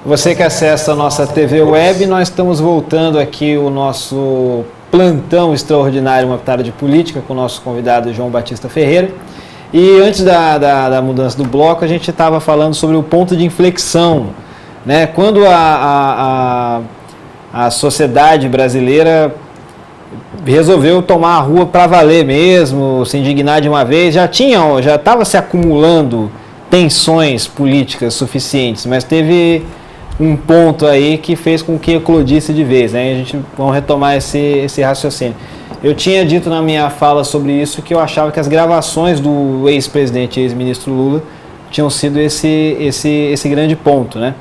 Você que acessa a nossa TV Web, nós estamos voltando aqui o nosso plantão extraordinário, uma pitada de política, com o nosso convidado João Batista Ferreira. E antes da mudança do bloco, a gente estava falando sobre o ponto de inflexão, né? Quando a sociedade brasileira resolveu tomar a rua para valer mesmo, se indignar de uma vez, já estava se acumulando tensões políticas suficientes, mas teve um ponto aí que fez com que eclodisse de vez, né? A gente vai retomar esse raciocínio. Eu tinha dito na minha fala sobre isso que eu achava que as gravações do ex-presidente e ex-ministro Lula tinham sido esse grande ponto, né?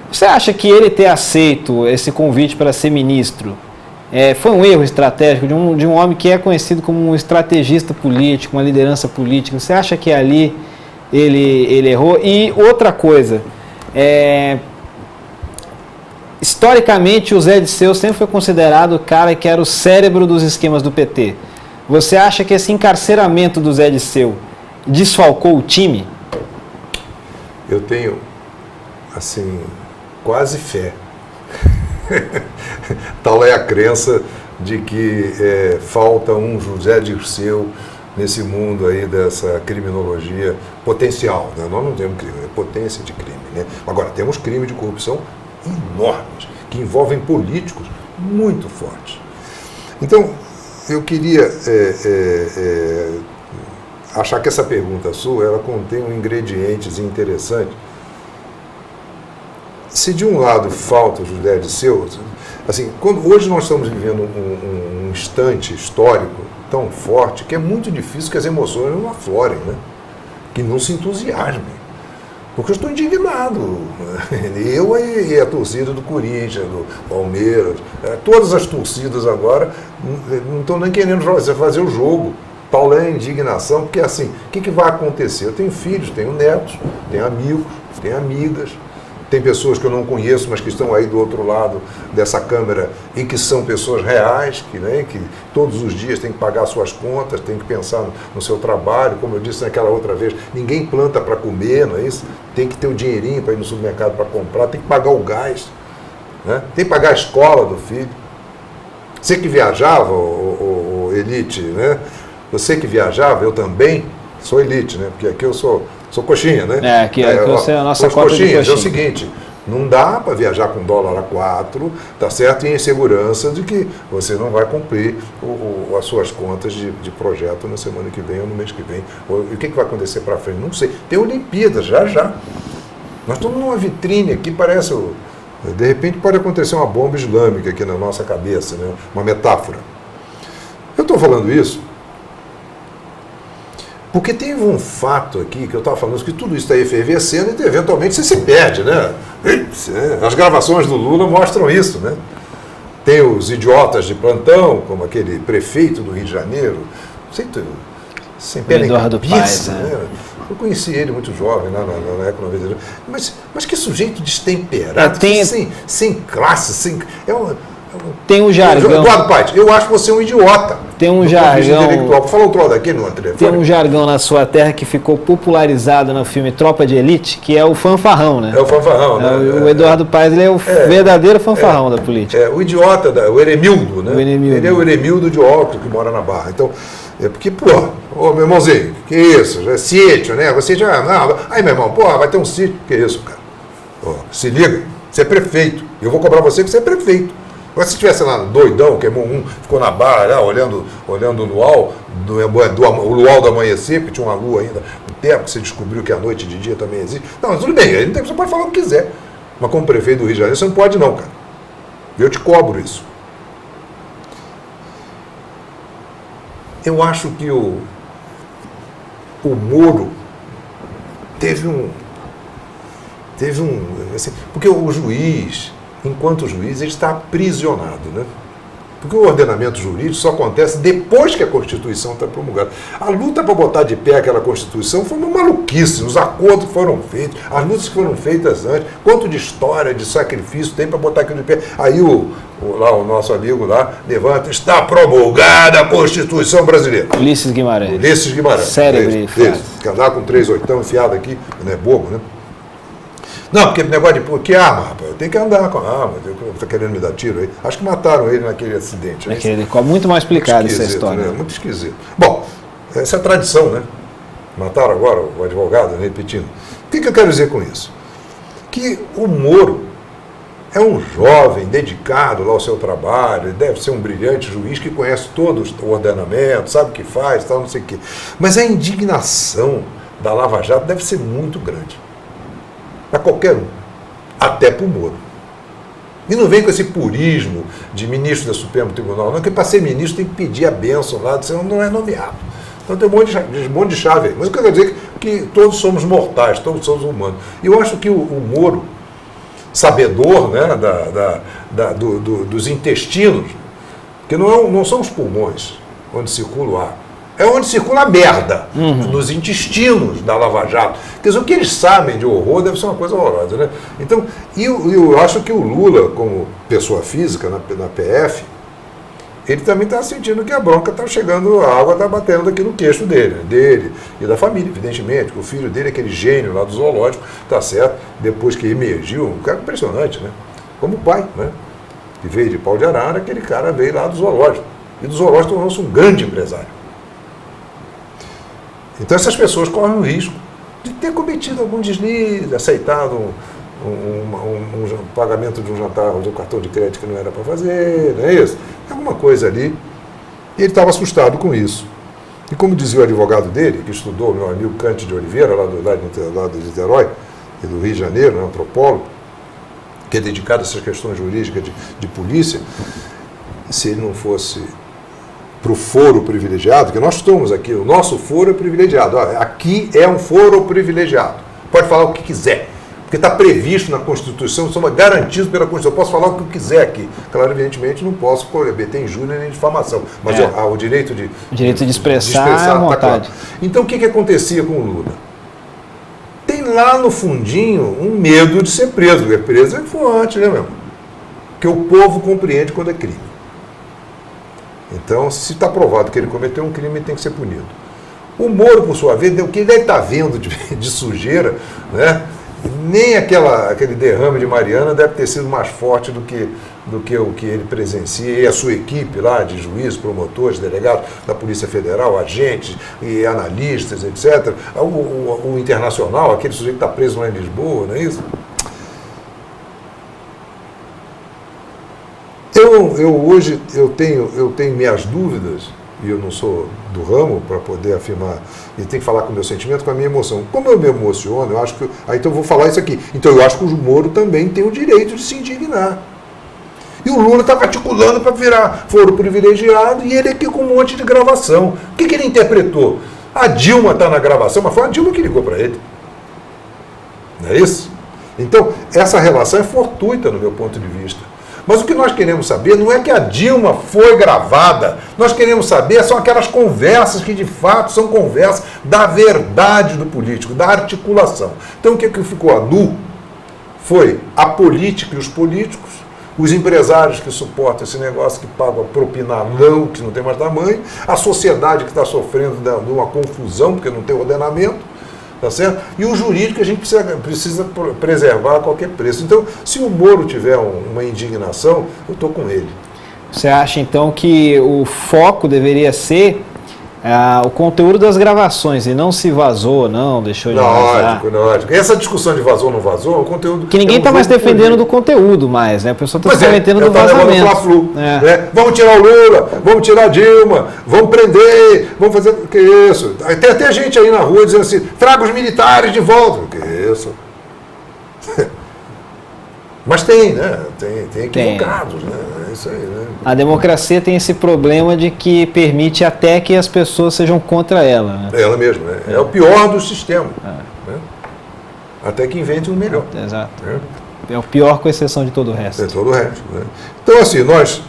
Você acha que ele ter aceito esse convite para ser ministro foi um erro estratégico de um homem que é conhecido como um estrategista político, uma liderança política? Você acha que ali ele errou? E outra coisa, historicamente o Zé Disseu sempre foi considerado o cara que era o cérebro dos esquemas do PT. Você acha que esse encarceramento do Zé Disseu desfalcou o time? Eu tenho, assim, quase fé. Tal é a crença de que falta um José Dirceu nesse mundo aí dessa criminologia potencial, né? Nós não temos crime, é potência de crime, né? Agora, temos crimes de corrupção enormes, que envolvem políticos muito fortes. Então, eu queria achar que essa pergunta sua, ela contém um ingrediente interessante. Se de um lado falta o José Disseu, assim, hoje nós estamos vivendo um instante histórico tão forte que é muito difícil que as emoções não aflorem, né? Que não se entusiasmem. Porque eu estou indignado. Eu e a torcida do Corinthians, do Palmeiras, todas as torcidas agora não estão nem querendo fazer o jogo. Tal é a indignação, porque assim, o que vai acontecer? Eu tenho filhos, tenho netos, tenho amigos, tenho amigas. Tem pessoas que eu não conheço, mas que estão aí do outro lado dessa câmera e que são pessoas reais, que todos os dias têm que pagar suas contas, têm que pensar no seu trabalho. Como eu disse naquela outra vez, ninguém planta para comer, não é isso? Tem que ter o dinheirinho para ir no supermercado para comprar, tem que pagar o gás, né? Tem que pagar a escola do filho. Você que viajava, o Elite, né? Você que viajava, eu também sou Elite, né? Porque aqui eu sou coxinha, né? Aqui a nossa cota de coxinha. É o seguinte, não dá para viajar com dólar a 4, tá certo? E em segurança de que você não vai cumprir as suas contas de projeto na semana que vem ou no mês que vem. E o que vai acontecer para frente? Não sei. Tem Olimpíadas, já. Nós estamos numa vitrine aqui, parece... De repente pode acontecer uma bomba islâmica aqui na nossa cabeça, né? Uma metáfora. Eu estou falando isso porque teve um fato aqui, que eu estava falando, que tudo isso está efervescendo e eventualmente você se perde, né? As gravações do Lula mostram isso, né? Tem os idiotas de plantão, como aquele prefeito do Rio de Janeiro, sem pé nem cabeça, né? Eu conheci ele muito jovem, na época 92, mas que sujeito destemperado, sem classe, Tem um jargão. Eduardo Paes, eu acho você um idiota. Tem um jargão. Fala um troço daqui no telefone. Tem um jargão na sua terra que ficou popularizado no filme Tropa de Elite, que é o fanfarrão, né? É o fanfarrão, né? O Eduardo Paes, ele é o verdadeiro fanfarrão da política. O idiota, o Eremildo, né? Ele é o Eremildo de óculos que mora na Barra. Então, porque, meu irmãozinho, que isso? É sítio, né? Você já. Não, aí, meu irmão, vai ter um sítio. Que isso, cara? Se liga, você é prefeito. Eu vou cobrar você que você é prefeito. Mas se estivesse lá doidão, queimou ficou na barra, olhando o luau, o luau do amanhecer, porque tinha uma lua ainda no tempo, que você descobriu que a noite e de dia também existe. Não, mas tudo bem, você pode falar o que quiser. Mas como prefeito do Rio de Janeiro, você não pode não, cara. Eu te cobro isso. Eu acho que o Moro teve um assim, porque o juiz, enquanto juiz, ele está aprisionado, né? Porque o ordenamento jurídico só acontece depois que a Constituição está promulgada. A luta para botar de pé aquela Constituição foi uma maluquice, os acordos que foram feitos, as lutas que foram feitas antes, quanto de história, de sacrifício tem para botar aquilo de pé. Aí o nosso amigo lá levanta, está promulgada a Constituição brasileira. Ulisses Guimarães. Cérebro. Que andar com 3 oitão enfiado aqui, não é bobo, né? Não, porque negócio de... Que arma, rapaz? Eu tenho que andar com a arma. Está querendo me dar tiro aí? Acho que mataram ele naquele acidente. Né? Muito mais explicado essa história. Né? Muito esquisito. Bom, essa é a tradição, né? Mataram agora o advogado, né? Repetindo. O que eu quero dizer com isso? Que o Moro é um jovem dedicado lá ao seu trabalho, ele deve ser um brilhante juiz que conhece todo o ordenamento, sabe o que faz, tal, não sei o quê. Mas a indignação da Lava Jato deve ser muito grande. Para qualquer um, até para o Moro. E não vem com esse purismo de ministro do Supremo Tribunal, não, que para ser ministro tem que pedir a bênção lá, senão não é nomeado. Então tem um monte de chave aí. Mas eu quero dizer que todos somos mortais, todos somos humanos. E eu acho que o Moro, sabedor, né, dos intestinos, que não são os pulmões onde circula o ar, é onde circula a merda, nos intestinos da Lava Jato. Quer dizer, o que eles sabem de horror deve ser uma coisa horrorosa, né? Então, eu acho que o Lula, como pessoa física na PF, ele também está sentindo que a bronca está chegando, a água está batendo aqui no queixo dele e da família, evidentemente, que o filho dele, aquele gênio lá do zoológico, está certo, depois que emergiu, um cara impressionante, né? Como o pai, né? Que veio de Pau de Arara, aquele cara veio lá do zoológico. E do zoológico tornou-se um grande empresário. Então essas pessoas correm o risco de ter cometido algum deslize, aceitado um pagamento de um jantar de um cartão de crédito que não era para fazer, não é isso? Alguma coisa ali. E ele estava assustado com isso. E como dizia o advogado dele, que estudou, meu amigo Cante de Oliveira, lá de Niterói, e do Rio de Janeiro, né, antropólogo, que é dedicado a essas questões jurídicas de polícia, se ele não fosse para o foro privilegiado, que nós estamos aqui, o nosso foro é privilegiado. Aqui é um foro privilegiado. Pode falar o que quiser, porque está previsto na Constituição, somos garantidos pela Constituição. Eu posso falar o que eu quiser aqui. Claro, evidentemente, não posso cometer injúria nem difamação, mas o direito de expressar à vontade. Tá claro. Então, o que acontecia com o Lula? Tem lá no fundinho um medo de ser preso, porque preso é forte, né, meu? Porque o povo compreende quando é crime. Então, se está provado que ele cometeu um crime, ele tem que ser punido. O Moro, por sua vez, o que ele está vendo de sujeira, né? Nem aquele derrame de Mariana deve ter sido mais forte do que o que ele presencia, e a sua equipe lá de juízes, promotores, delegados da Polícia Federal, agentes e analistas, etc. O internacional, aquele sujeito que está preso lá em Lisboa, não é isso? Hoje eu tenho minhas dúvidas, e eu não sou do ramo para poder afirmar, e tenho que falar com o meu sentimento, com a minha emoção. Como eu me emociono, eu acho que... então eu vou falar isso aqui. Então eu acho que o Moro também tem o direito de se indignar. E o Lula está articulando para virar foro privilegiado, e ele aqui com um monte de gravação. O que ele interpretou? A Dilma está na gravação, mas foi a Dilma que ligou para ele. Não é isso? Então, essa relação é fortuita no meu ponto de vista. Mas o que nós queremos saber não é que a Dilma foi gravada. Nós queremos saber são aquelas conversas que, de fato, são conversas da verdade do político, da articulação. Então, o que ficou a nu foi a política e os políticos, os empresários que suportam esse negócio, que pagam a propinalão, que não tem mais tamanho, a sociedade que está sofrendo de uma confusão, porque não tem ordenamento, tá certo? E o jurídico a gente precisa preservar a qualquer preço. Então, se o Moro tiver uma indignação, eu estou com ele. Você acha, então, que o foco deveria ser o conteúdo das gravações e não se vazou, não, deixou de vazar? Lógico. Essa discussão de vazou ou não vazou, o conteúdo... Que ninguém está mais defendendo do conteúdo mais, né? A pessoa está se defendendo do vazamento. Né? Vamos tirar o Lula, vamos tirar a Dilma, vamos prender, vamos fazer... O que é isso? Tem até gente aí na rua dizendo assim, traga os militares de volta. O que é isso? Mas tem, né? Tem equivocados, né? É isso aí, né? A democracia tem esse problema de que permite até que as pessoas sejam contra ela, né? Ela mesma, né? É o pior do sistema. Né? Até que invente um melhor. Exato. É o pior com exceção de todo o resto. É todo o resto, né? Então, assim, nós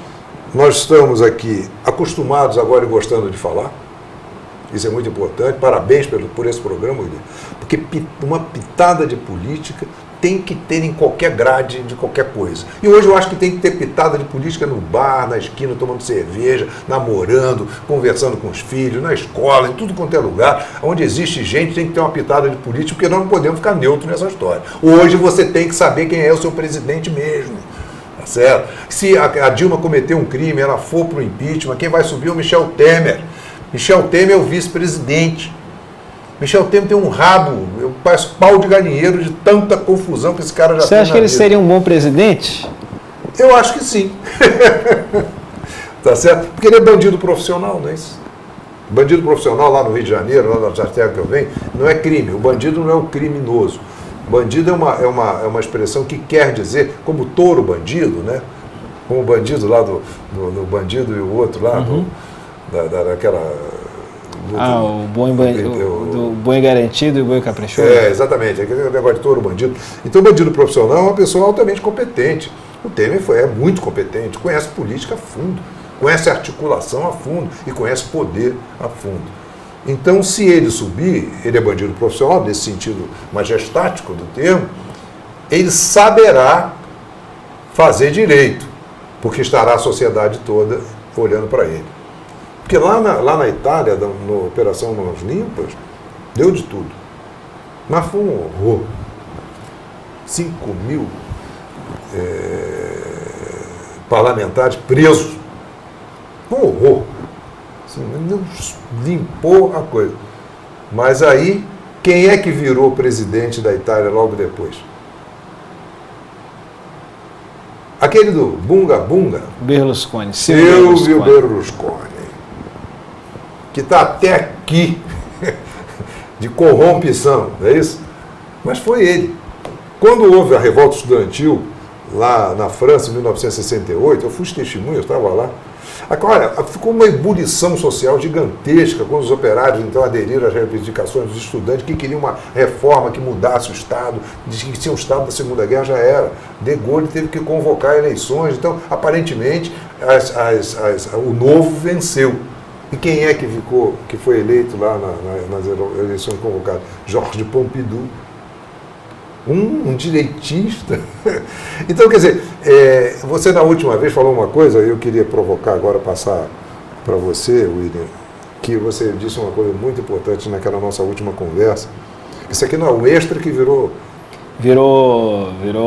estamos aqui acostumados agora e gostando de falar. Isso é muito importante. Parabéns por esse programa, William. Porque uma pitada de política tem que ter em qualquer grade de qualquer coisa. E hoje eu acho que tem que ter pitada de política no bar, na esquina, tomando cerveja, namorando, conversando com os filhos, na escola, em tudo quanto é lugar. Onde existe gente tem que ter uma pitada de política, porque nós não podemos ficar neutros nessa história. Hoje você tem que saber quem é o seu presidente mesmo. Tá certo? Se a Dilma cometeu um crime, ela for para o impeachment, quem vai subir é o Michel Temer. Michel Temer é o vice-presidente. Michel Temer tem um rabo, parece pau de galinheiro de tanta confusão que esse cara já tem. Você acha que ele seria um bom presidente? Eu acho que sim. Tá certo? Porque ele é bandido profissional, não é isso? Bandido profissional lá no Rio de Janeiro, lá na terra que eu venho, não é crime. O bandido não é o criminoso. Bandido é uma expressão que quer dizer, como touro bandido, né? Como o bandido lá do bandido e o outro lá, daquela... o boi garantido e o boi caprichoso? Exatamente, aquele negócio de touro bandido. Então, o bandido profissional é uma pessoa altamente competente. O Temer é muito competente, conhece política a fundo, conhece articulação a fundo e conhece poder a fundo. Então, se ele subir, ele é bandido profissional, nesse sentido majestático do termo, ele saberá fazer direito, porque estará a sociedade toda olhando para ele. Porque lá na Itália, na Operação Mãos Limpas, deu de tudo. Mas foi um horror. 5.000 parlamentares presos. Foi um horror. Assim, não limpou a coisa. Mas aí, quem é que virou presidente da Itália logo depois? Aquele do Bunga Bunga. Berlusconi. Silvio Berlusconi. Que está até aqui de corrompição, não é isso? Mas foi ele. Quando houve a revolta estudantil lá na França, em 1968, eu fui testemunha, eu estava lá. Agora, ficou uma ebulição social gigantesca quando os operários então aderiram às reivindicações dos estudantes que queriam uma reforma que mudasse o Estado, que tinha o Estado da Segunda Guerra, já era. De Gaulle teve que convocar eleições, então, aparentemente, o novo venceu. E quem é que foi eleito lá nas eleições convocadas? Georges Pompidou. Um direitista. Então, quer dizer, você na última vez falou uma coisa, eu queria provocar agora, passar para você, William, que você disse uma coisa muito importante naquela nossa última conversa. Isso aqui não é o extra que virou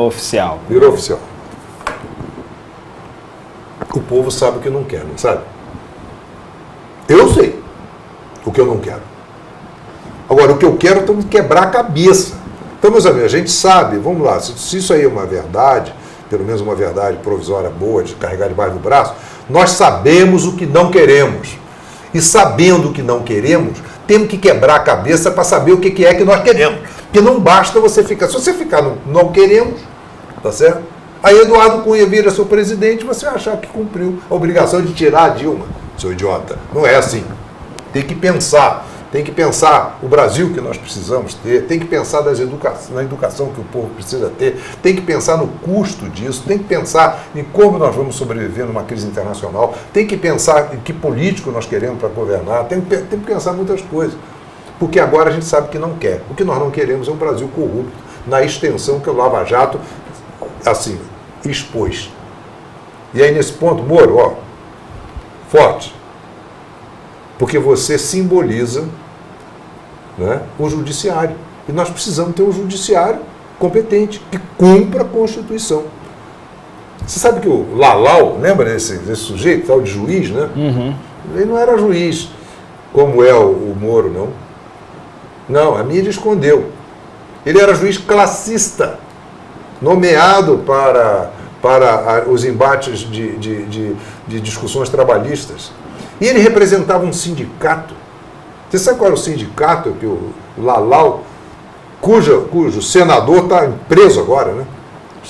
oficial. Virou oficial. O povo sabe o que não quer, não sabe? Eu sei o que eu não quero. Agora, o que eu quero, eu tenho que quebrar a cabeça. Então, meus amigos, a gente sabe, vamos lá, se isso aí é uma verdade, pelo menos uma verdade provisória boa, de carregar debaixo do braço, nós sabemos o que não queremos. E sabendo o que não queremos, temos que quebrar a cabeça para saber o que é que nós queremos. Porque não basta você ficar, se você ficar no não queremos, tá certo? Aí Eduardo Cunha vira seu presidente, você vai achar que cumpriu a obrigação de tirar a Dilma, seu idiota. Não é assim. Tem que pensar o Brasil que nós precisamos ter, tem que pensar na educação que o povo precisa ter, tem que pensar no custo disso, tem que pensar em como nós vamos sobreviver numa crise internacional, tem que pensar em que político nós queremos para governar, tem que pensar muitas coisas. Porque agora a gente sabe que não quer. O que nós não queremos é um Brasil corrupto, na extensão que o Lava Jato, assim, expôs. E aí nesse ponto, Moro, forte. Porque você simboliza, né, o judiciário. E nós precisamos ter um judiciário competente, que cumpra a Constituição. Você sabe que o Lalau, lembra desse sujeito, tal de juiz, né? Uhum. Ele não era juiz, como é o Moro, não. Não, a mídia escondeu. Ele era juiz classista, nomeado para os embates de discussões trabalhistas. E ele representava um sindicato. Você sabe qual era o sindicato que o Lalau, cujo senador está preso agora, né?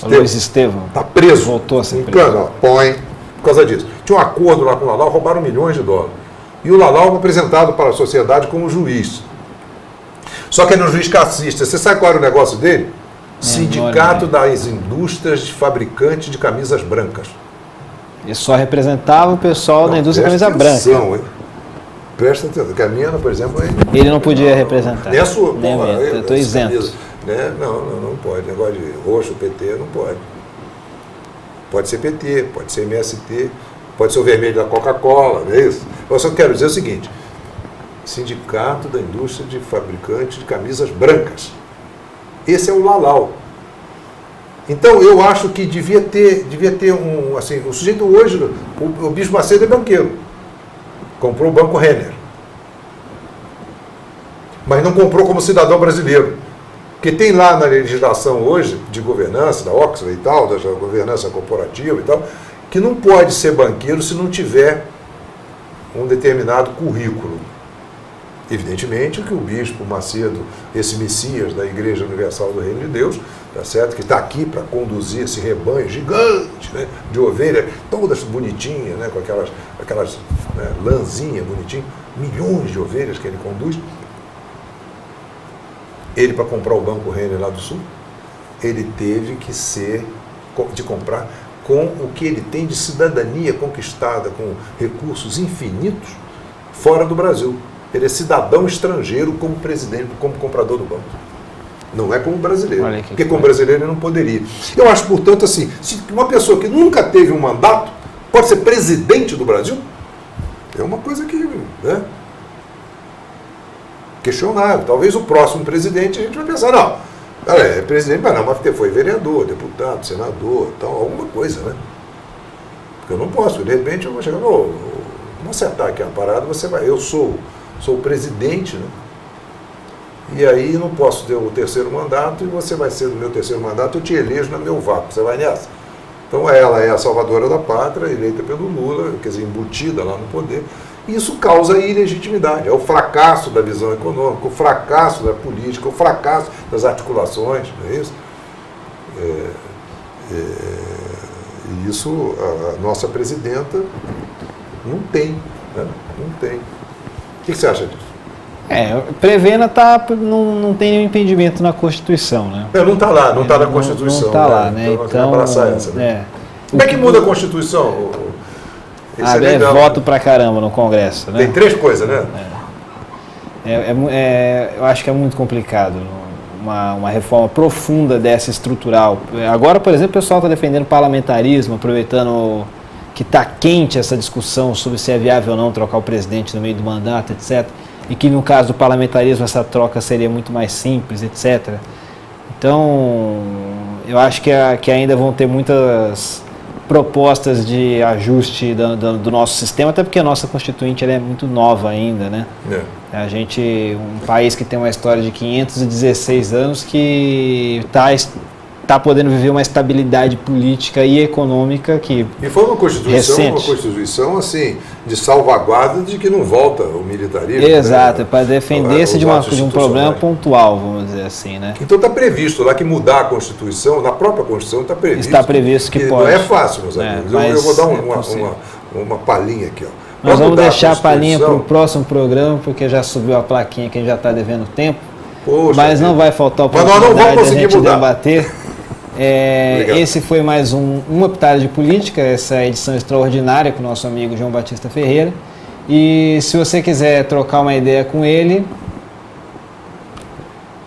Luiz Estevão. Está preso. Voltou a ser preso. Por causa disso. Tinha um acordo lá com o Lalau, roubaram $milhões. E o Lalau foi apresentado para a sociedade como juiz. Só que era um juiz classista. Você sabe qual era o negócio dele? Sindicato das Indústrias de Fabricantes de Camisas Brancas. E só representava o pessoal da indústria de camisa branca. Hein? Presta atenção, que a minha, por exemplo... Ele não podia representar. Nem a sua. Eu estou isento. Né? Não pode. Negócio de roxo, PT, não pode. Pode ser PT, pode ser MST, pode ser o vermelho da Coca-Cola, não é isso? Eu só quero dizer o seguinte: Sindicato da Indústria de Fabricantes de Camisas Brancas. Esse é o Lalau. Então, eu acho que devia ter um, assim, o sujeito hoje, o Bispo Macedo é banqueiro, comprou o Banco Renner, mas não comprou como cidadão brasileiro, porque tem lá na legislação hoje, de governança, da Oxford e tal, da governança corporativa e tal, que não pode ser banqueiro se não tiver um determinado currículo. Evidentemente que o Bispo Macedo, esse Messias da Igreja Universal do Reino de Deus, tá certo? Que está aqui para conduzir esse rebanho gigante, né, de ovelhas, todas bonitinhas, né, com aquelas né, lãzinhas bonitinhas, milhões de ovelhas que ele conduz. Ele, para comprar o Banco Renner lá do Sul, ele teve que de comprar com o que ele tem de cidadania conquistada, com recursos infinitos, fora do Brasil. Ele é cidadão estrangeiro como presidente, como comprador do banco. Não é como brasileiro. Porque como brasileiro ele não poderia. Eu acho, portanto, assim, se uma pessoa que nunca teve um mandato pode ser presidente do Brasil, é uma coisa que, né, questionável. Talvez o próximo presidente a gente vai pensar, não, é presidente, mas não, mas foi vereador, deputado, senador, tal, alguma coisa, né? Porque eu não posso, de repente eu vou chegar, vamos acertar aqui a parada, você vai, eu sou o presidente, né? E aí não posso ter o terceiro mandato e você vai ser do meu terceiro mandato, eu te elejo no meu vácuo, você vai nessa. Então ela é a salvadora da pátria, eleita pelo Lula, quer dizer, embutida lá no poder. E isso causa ilegitimidade, é o fracasso da visão econômica, o fracasso da política, o fracasso das articulações, não é isso? E isso a nossa presidenta não tem, né? Não tem. O que você acha disso? Prevena não tem nenhum impedimento na Constituição, né? Não está lá, não está na Constituição. Não está lá, né? Então, abraçar essa, né? Como é que muda a Constituição? Voto pra caramba no Congresso, né? Tem 3 coisas, né? Eu acho que é muito complicado uma reforma profunda dessa estrutural. Agora, por exemplo, o pessoal está defendendo parlamentarismo, aproveitando que está quente essa discussão sobre se é viável ou não trocar o presidente no meio do mandato, etc. E que no caso do parlamentarismo essa troca seria muito mais simples, etc. Então, eu acho que ainda vão ter muitas propostas de ajuste do nosso sistema, até porque a nossa Constituinte ela é muito nova ainda, né? A gente, um país que tem uma história de 516 anos que está podendo viver uma estabilidade política e econômica que e foi uma Constituição assim, de salvaguarda de que não volta o militarismo. Exato, né? Para defender-se de um problema pontual, vamos dizer assim, né? Então está previsto lá que mudar a Constituição, na própria Constituição está previsto. Está previsto que pode. Não é fácil, meus amigos. Eu vou dar uma palhinha aqui, ó. Nós vamos deixar a palhinha para o próximo programa, porque já subiu a plaquinha que a gente já está devendo tempo. Poxa, mas não vai faltar oportunidade de a gente debater. Esse foi mais uma pitada de política, essa edição extraordinária com o nosso amigo João Batista Ferreira. E se você quiser trocar uma ideia com ele,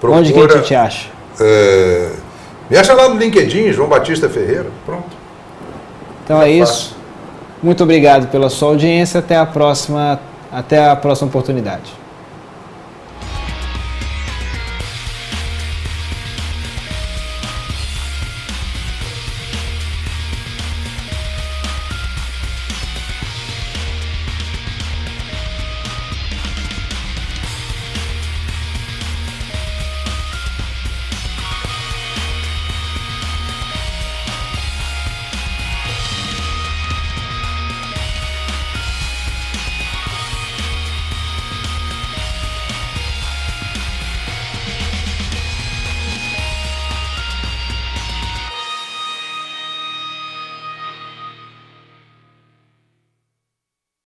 onde que a gente te acha? Me acha lá no LinkedIn, João Batista Ferreira. Pronto. Então é isso. Muito obrigado pela sua audiência. Até a próxima oportunidade.